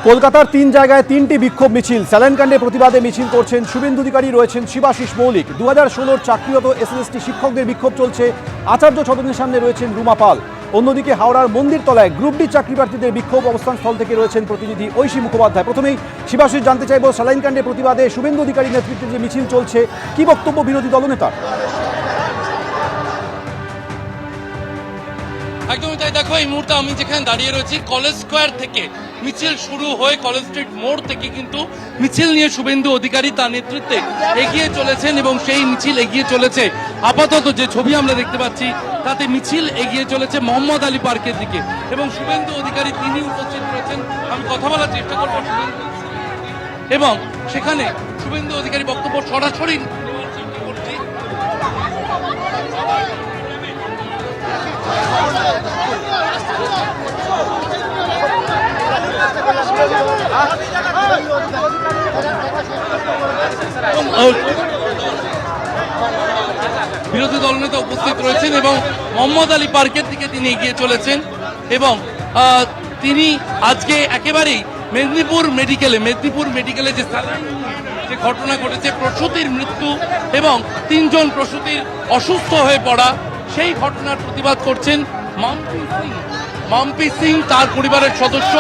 কলকাতার 3 জায়গায় 3টি বিক্ষোভ মিছিল। স্যালাইন কাণ্ডে প্রতিবাদে মিছিল করছেন শুভেন্দু অধিকারী, রয়েছেন শিবাশিস মৌলিক। 2016 চাকরিরত এসএলএসটি শিক্ষকদের বিক্ষোভ চলছে। আচার্য সদনের সামনে রয়েছেন রুমা পাল। অন্যদিকে হাওড়ার মন্দিরতলায় গ্রুপ ডি চাকরি প্রার্থীদের বিক্ষোভ অবস্থান স্থল থেকে রয়েছেন প্রতিনিধি ঐশী মুখোপাধ্যায়। প্রথমেই শিবাশিস, জানতে চাইব, স্যালাইন কাণ্ডে প্রতিবাদে শুভেন্দু অধিকারীর নেতৃত্বে যে মিছিল চলছে, কি বক্তব্য বিরোধী দলনেতার? একদমই তাই। দেখো, এই মুহূর্তে আমি যেখানে দাঁড়িয়ে রয়েছি, কলেজ স্কোয়ার থেকে মিছিল শুরু হয়ে কলেজ স্ট্রিট মোড় থেকে কিন্তু মিছিল নিয়ে শুভেন্দু অধিকারী তার নেতৃত্বে এগিয়ে চলেছেন এবং সেই মিছিল এগিয়ে চলেছে। আপাতত যে ছবি আমরা দেখতে পাচ্ছি তাতে মিছিল এগিয়ে চলেছে মোহাম্মদ আলী পার্কের দিকে এবং শুভেন্দু অধিকারী তিনি উপস্থিত রয়েছেন। আমি কথা বলার চেষ্টা করবো এবং সেখানে শুভেন্দু অধিকারী বক্তব্য সরাসরি নেওয়ার চেষ্টা করছি। বিরোধী দলনেতা উপস্থিত রয়েছেন এবং মোহাম্মদ আলী পার্কের দিকে তিনি এগিয়ে চলেছেন এবং তিনি আজকে একেবারেই মেদিনীপুর মেডিকেলে যে ঘটনা ঘটেছে, প্রসূতির মৃত্যু এবং 3 জন প্রসূতির অসুস্থ হয়ে পড়া, সেই ঘটনার প্রতিবাদ করছেন মাম্পি সিং, তার পরিবারের সদস্য,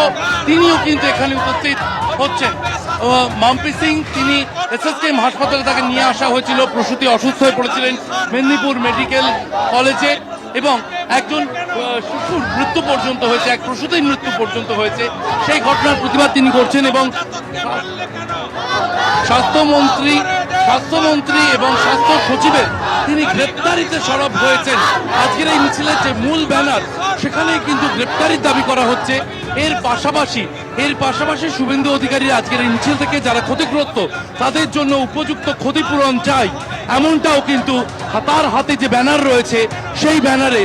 তিনিও কিন্তু এখানে উপস্থিত হচ্ছেন। মাম্পি সিং, তিনি এসএসকেএম হাসপাতালে তাকে নিয়ে আসা হয়েছিল, প্রসূতি অসুস্থ হয়ে পড়েছিলেন মেদিনীপুর মেডিকেল কলেজে এবং একজন শিশুর মৃত্যু পর্যন্ত হয়েছে, এক প্রসূতির মৃত্যু পর্যন্ত হয়েছে। সেই ঘটনার প্রতিবাদ তিনি করছেন এবং স্বাস্থ্যমন্ত্রী এবং স্বাস্থ্য সচিবের তিনি গ্রেপ্তারিতে সরব হয়েছেন। আজকের এই মিছিলের যে মূল ব্যানার, সেখানে কিন্তু গ্রেপ্তারির দাবি করা হচ্ছে। এর পাশাপাশি শুভেন্দু অধিকারীর আজকের এই মিছিল থেকে যারা ক্ষতিগ্রস্ত, তাদের জন্য উপযুক্ত ক্ষতিপূরণ চাই, এমনটাও কিন্তু তার হাতে যে ব্যানার রয়েছে সেই ব্যানারে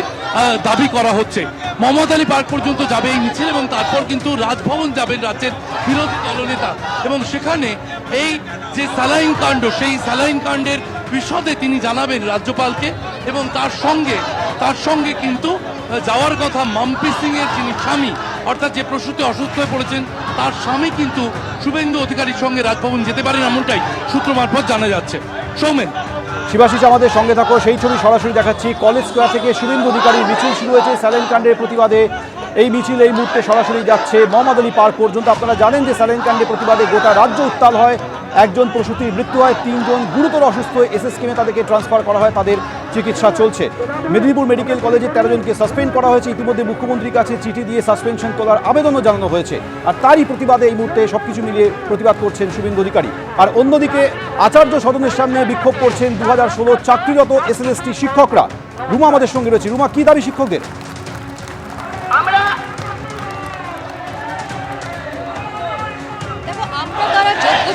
দাবি করা হচ্ছে। মোহাম্মদ আলী পার্ক পর্যন্ত যাবে এই মিছিল এবং তারপর কিন্তু রাজভবন যাবেন রাজ্যের বিরোধী দলনেতা এবং সেখানে এই যে স্যালাইন কাণ্ড, সেই স্যালাইন কাণ্ডের বিশদে তিনি জানাবেন রাজ্যপালকে এবং তার সঙ্গে কিন্তু যাওয়ার কথা মাম্পি সিং এর যিনি স্বামী, অর্থাৎ যে প্রসূতি অসুস্থ হয়ে পড়েছেন তার স্বামী কিন্তু শুভেন্দু অধিকারীর সঙ্গে রাজভবন যেতে পারেন, এমনটাই সূত্র মারফত জানা যাচ্ছে। সৌমেন, শিবাশিস, আমাদের সঙ্গে থাকো। সেই ছবি সরাসরি দেখাচ্ছি। কলেজ স্কোয়ার থেকে শুভেন্দু অধিকারীর মিছিল শুরু হয়েছে স্যালাইন কাণ্ডের প্রতিবাদে। এই মিছিল এই মুহূর্তে সরাসরি যাচ্ছে মোহাম্মদ আলী পার্ক পর্যন্ত। আপনারা জানেন যে স্যালাইন কাণ্ডের প্রতিবাদে গোটা রাজ্য উত্তাল হয়। একজন প্রসূতির মৃত্যু হয়, 3 জন গুরুতর অসুস্থ হয়ে এসএসকেএমে তাদেরকে ট্রান্সফার করা হয়, তাদের চিকিৎসা চলছে। মেদিনীপুর মেডিকেল কলেজে 13 জনকে সাসপেন্ড করা হয়েছে। ইতিমধ্যে মুখ্যমন্ত্রীর কাছে চিঠি দিয়ে সাসপেনশন তোলার আবেদনও জানানো হয়েছে। আর তারই প্রতিবাদে এই মুহূর্তে সবকিছু মিলিয়ে প্রতিবাদ করছেন শুভেন্দু অধিকারী। আর অন্যদিকে আচার্য সদনের সামনে বিক্ষোভ করছেন 2016 চাকরিরত এসএলএসটি শিক্ষকরা। রুমা আমাদের সঙ্গে রয়েছে। রুমা, কি দাবি শিক্ষকদের?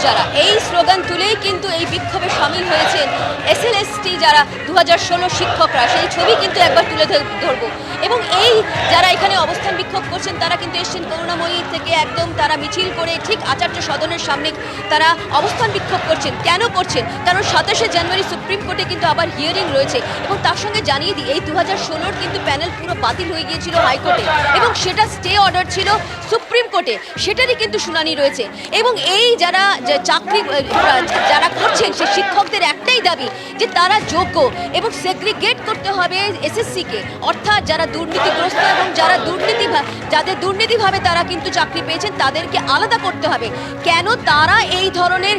যারা এই স্লোগান তুলেই কিন্তু এই বিক্ষোভে সামিল হয়েছেন এসএলএসটি যারা 2016 শিক্ষকরা, সেই ছবি কিন্তু একবার তুলে ধরবো। এবং এই যারা এখানে অবস্থান বিক্ষোভ করছেন তারা কিন্তু এসছেন করুণাময়ী থেকে, একদম তারা মিছিল করে ঠিক আচার্য সদনের সামনে তারা অবস্থান বিক্ষোভ করছেন। কেন করছেন? কারণ 27শে জানুয়ারি সুপ্রিম কোর্টে কিন্তু আবার হিয়ারিং রয়েছে এবং তার সঙ্গে জানিয়ে দিই, এই 2016 কিন্তু প্যানেল পুরো বাতিল হয়ে গিয়েছিল হাইকোর্টে এবং সেটা স্টে অর্ডার ছিল সুপ্রিম কোর্টে, সেটারই কিন্তু শুনানি রয়েছে। এবং এই যারা চাকরি যারা করছেন সেই শিক্ষকদের একটাই দাবি যে তারা যোগ্য এবং সেগ্রিগেট করতে হবে এসএসসিকে, অর্থাৎ যারা দুর্নীতিগ্রস্ত এবং যাদের দুর্নীতিভাবে তারা কিন্তু চাকরি পেয়েছেন তাদেরকে আলাদা করতে হবে। কেন তারা এই ধরনের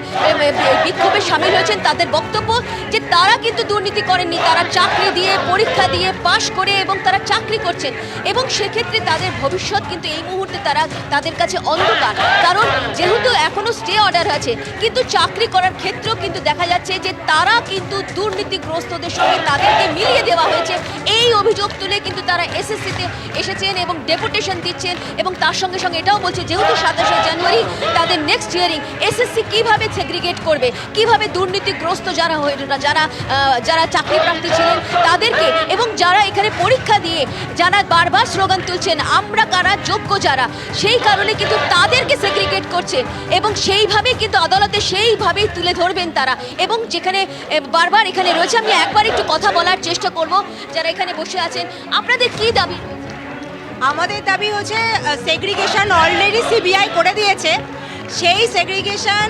বিক্ষোভে সামিল হয়েছেন? তাদের বক্তব্য যে তারা কিন্তু দুর্নীতি করেননি, তারা চাকরি দিয়ে, পরীক্ষা দিয়ে পাশ করে এবং তারা চাকরি করছেন এবং সেক্ষেত্রে তাদের ভবিষ্যৎ কিন্তু এই মুহূর্তে তাদের কাছে অন্ধকার। কারণ যেহেতু এখনো স্টে অর্ডার আছে, কিন্তু চাকরি করার ক্ষেত্রেও কিন্তু দেখা যাচ্ছে যে তারা কিন্তু দুর্নীতিগ্রস্তদের সঙ্গে তাদেরকে মিলিয়ে দেওয়া হয়েছে। এই অভিযোগ তুলে কিন্তু তারা এসএসসিতে এসেছেন এবং ডেপুটেশন দিচ্ছেন এবং তার সঙ্গে সঙ্গে এটাও বলছে যেহেতু 27শে জানুয়ারি তাদের নেক্সট হিয়ারিং, এসএসসি কিভাবে সেগ্রিগেট করবে, কিভাবে দুর্নীতিগ্রস্ত যারা চাকরি প্রার্থী ছিলেন তাদেরকে এবং যারা এখানে পরীক্ষা দিয়ে যারা বারবার স্লোগান তুলছেন আমরা কারা, যোগ্য যারা, সেই কারণে কিন্তু তাদেরকে সেগ্রিগেট করছে এবং সেইভাবে কিন্তু আদালতে সেইভাবেই তুলে ধরবেন তারা। এবং যেখানে বারবার এখানে রয়েছে, আমি একবার একটু কথা বলার চেষ্টা করব যারা এখানে বসে আছেন, আপনাদের কি দাবি? আমাদের দাবি হচ্ছে সেগ্রিগেশন অলরেডি সিবিআই করে দিয়েছে, সেই সেগ্রিগেশন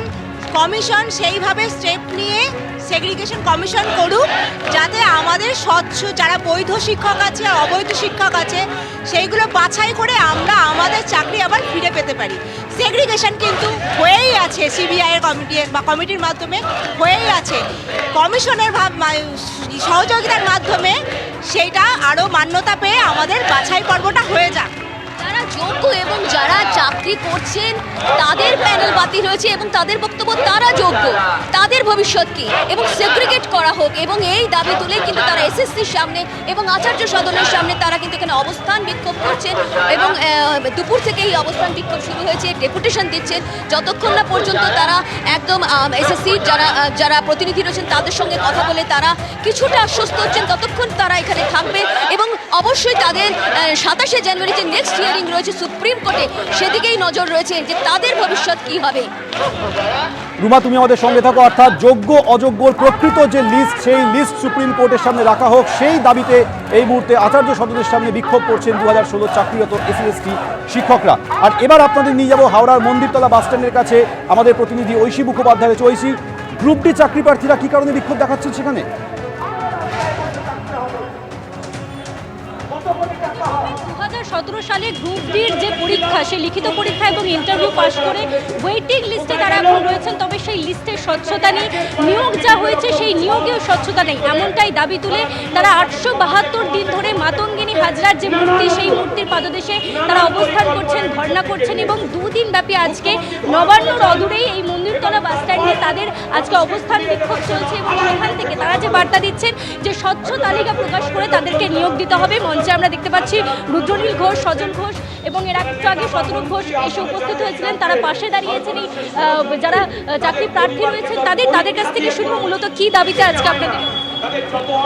কমিশন সেইভাবে স্টেপ নিয়ে সেগ্রিগেশন কমিশন করুক, যাতে আমাদের স্বচ্ছ যারা বৈধ শিক্ষক আছে অবৈধ শিক্ষক আছে সেইগুলো বাছাই করে আমরা আমাদের চাকরি আবার ফিরে পেতে পারি। সেগ্রিগেশন কিন্তু হয়েই আছে, সিবিআইয়ের কমিটির মাধ্যমে হয়েই আছে, কমিশনের সহযোগিতার মাধ্যমে সেইটা আরও মান্যতা পেয়ে আমাদের বাছাই পর্বটা হয়ে যাক। যারা যোগ্য এবং যারা চাকরি করছেন তাদের প্যানেল বাতিল হয়েছে এবং তাদের বক্তব্য তারা যোগ্য, তাদের ভবিষ্যৎ কি এবং সেগ্রিগেট করা হোক, এবং এই দাবি তুলে কিন্তু তারা এসএসসির সামনে এবং আচার্য সদনের সামনে তারা কিন্তু এখানে অবস্থান বিক্ষোভ করছেন এবং দুপুর থেকে এই অবস্থান বিক্ষোভ শুরু হয়েছে, ডেপুটেশন দিচ্ছেন যতক্ষণ না পর্যন্ত তারা একদম এসএসসির যারা প্রতিনিধি রয়েছেন তাদের সঙ্গে কথা বলে তারা কিছুটা আশ্বস্ত হচ্ছেন, ততক্ষণ তারা এখানে থাকবে। এবং অবশ্যই তাদের 27শে জানুয়ারি যে নেক্সট হিয়ারিং রয়েছে সুপ্রিম কোর্টে সেদিকেই নজর রয়েছে যে তাদের ভবিষ্যৎ কি হবে। রুমা, তুমি আমাদের সঙ্গে থাকো। অর্থাৎ যোগ্য অযোগ্যর প্রকৃত যে লিস্ট, সেই লিস্ট সুপ্রিম কোর্টের সামনে রাখা হোক, সেই দাবিতে এই মুহূর্তে আচার্য সদনের সামনে বিক্ষোভ করছেন 2016 চাকরিরত এসএলএসটি শিক্ষকরা। আর এবার আপনাদের নিয়ে যাব হাওড়ার মন্দিরতলা বাস স্ট্যান্ডের কাছে, আমাদের প্রতিনিধি ঐশী মুখোপাধ্যায় রয়েছে। ঐশী, গ্রুপ ডি চাকরি প্রার্থীরা কি কারণে বিক্ষোভ দেখাচ্ছেন সেখানে? 2017 সালে গ্রুপ ডির যে পরীক্ষা, সেই লিখিত পরীক্ষা এবং ইন্টারভিউ পাস করে ওয়েটিং লিস্টে তারা এখন রয়েছেন, তবে সেই লিস্টের স্বচ্ছতা নেই, নিয়োগ যা হয়েছে সেই নিয়োগেও স্বচ্ছতা নেই, এমনটাই দাবি তুলে তারা 872 দিন ধরে মাতঙ্গিনী হাজরার যে মূর্তি, সেই মূর্তির পাদদেশে তারা অবস্থান করছেন, ধর্ণা করছেন এবং দুদিন ব্যাপী আজকে নবান্নর অদূরেই এই মন্দিরতলা বাস স্ট্যান্ডে তাদের আজকে অবস্থান বিক্ষোভ চলছে এবং সেখান থেকে তারা যে বার্তা দিচ্ছেন যে স্বচ্ছ তালিকা প্রকাশ করে তাদেরকে নিয়োগ দিতে হবে। মঞ্চে আমরা দেখতে পাচ্ছি রুদ্রনীল ঘোষ, সজন ঘোষ এবং এর একটু আগে শতরূপ ঘোষ এসে উপস্থিত হয়েছিলেন, তারা পাশে দাঁড়িয়েছেন এই যারা চাকরি প্রার্থী রয়েছেন তাদের কাছ থেকে শুনবো মূলত কি দাবিতে আজকে আপনাদের।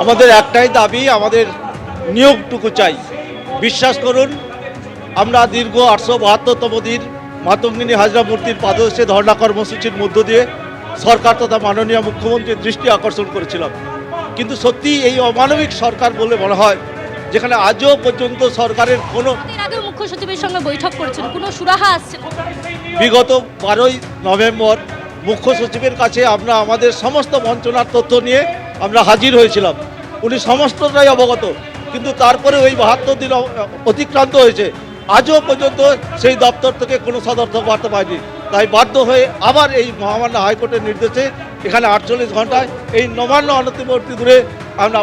আমাদের একটাই দাবি, আমাদের নিয়োগটুকু চাই। বিশ্বাস করুন, আমরা দীর্ঘ 872তম দিন মাতঙ্গিনী হাজরা মূর্তির পাদদেশে ধর্ণা কর্মসূচির মধ্য দিয়ে সরকার তথা মাননীয় মুখ্যমন্ত্রীর দৃষ্টি আকর্ষণ করেছিলাম, কিন্তু সত্যি এই অমানবিক সরকার বলে মনে হয়, যেখানে আজও পর্যন্ত সরকারের কোনো আগে মুখ্য সচিবের সঙ্গে বৈঠক করেছেন, কোনো সুরাহা আসছে? বিগত 12ই নভেম্বর মুখ্য সচিবের কাছে আমরা আমাদের সমস্ত বঞ্চনার তথ্য নিয়ে আমরা হাজির হয়েছিলাম, উনি সমস্তটাই অবগত, কিন্তু তারপরে ওই 72 দিন অতিক্রান্ত হয়েছে, আজও পর্যন্ত সেই দপ্তর থেকে কোনো সদর্থ বার্তা পায়নি। তাই বাধ্য হয়ে আবার এই মহামান্য হাইকোর্টের নির্দেশে এখানে 48 ঘন্টায় এই নবান্ন অনতিবর্তী দূরে আমরা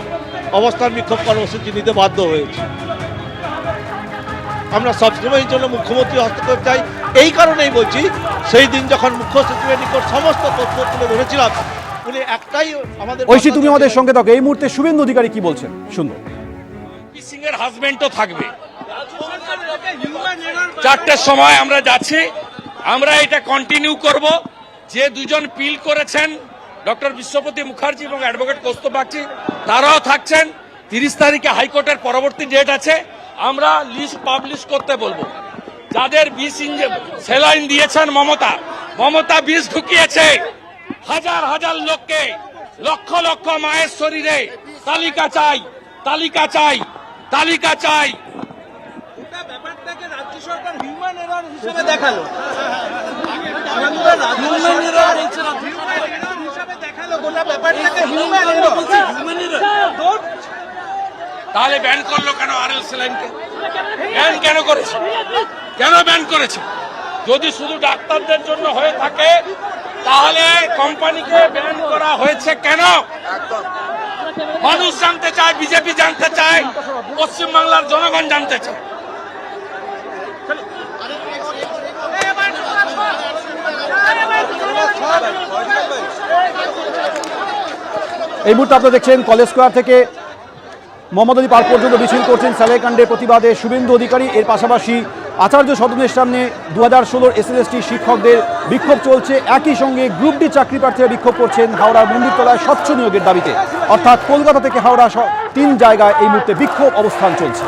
অবস্থান বিক্ষোভ কর্মসূচি নিতে বাধ্য হয়েছি। আমরা সবসময় এই জন্য মুখ্যমন্ত্রী হস্তক্ষেপ চাই, এই কারণেই বলছি, সেই দিন যখন মুখ্য সচিবের নিকট সমস্ত তথ্য তুলে ধরেছিলাম, উনি একটাই আমাদের। ঐশী, তুমি আমাদের সঙ্গে থাকো। এই মুহূর্তে শুভেন্দু অধিকারী কি বলছেন শুনবো। সিং এর হাজবেন্ডও থাকবে। 4টের সময় আমরা যাচ্ছি, আমরা এটা কন্টিনিউ করব। যে দুজন পিল করেছেন ডক্টর বিশ্বপতি মুখার্জি এবং অ্যাডভোকেট কৌস্তব বাগচি, তারাও থাকছেন। 30 তারিখে হাইকোর্টের পরবর্তী ডেট আছে, আমরা লিস্ট পাবলিশ করতে বলবো। যাদের বিষ স্যালাইন দিয়েছেন মমতা বিষ ঢুকিয়েছে হাজার হাজার লোককে, লক্ষ লক্ষ মায়ের শরীরে। তালিকা চাই, তালিকা চাই, তালিকা চাই। ব্যাপারটাকে রাজ্য সরকার হিউম্যান এরর হিসেবে দেখালো, গোটা ব্যাপারটাকে হিউম্যান এরর। তাহলে ব্যান করলো কেন আরএল স্যালাইনকে? ব্যান কেন করেছে? কেন ব্যান করেছে? যদি শুধু ডাক্তারদের জন্য হয়ে থাকে তাহলে কোম্পানিকে ব্যান করা হয়েছে কেন? মানুষ জানতে চায়, বিজেপি জানতে চায়, পশ্চিমবাংলার জনগণ জানতে চায়। এই মুহূর্তে আপনারা দেখছেন কলেজ স্কোয়ার থেকে মোহাম্মদ আলী পার্ক পর্যন্ত মিছিল করছেন স্যালাইন কাণ্ডের প্রতিবাদে শুভেন্দু অধিকারী। এর পাশাপাশি আচার্য সদনের সামনে 2016 এসএলএসটি শিক্ষকদের বিক্ষোভ চলছে। একই সঙ্গে গ্রুপ ডি চাকরি প্রার্থীরা বিক্ষোভ করছেন হাওড়ার মন্দিরতলায় স্বচ্ছ নিয়োগের দাবিতে। অর্থাৎ কলকাতা থেকে হাওড়া 3 জায়গায় এই মুহূর্তে বিক্ষোভ অবস্থান চলছে।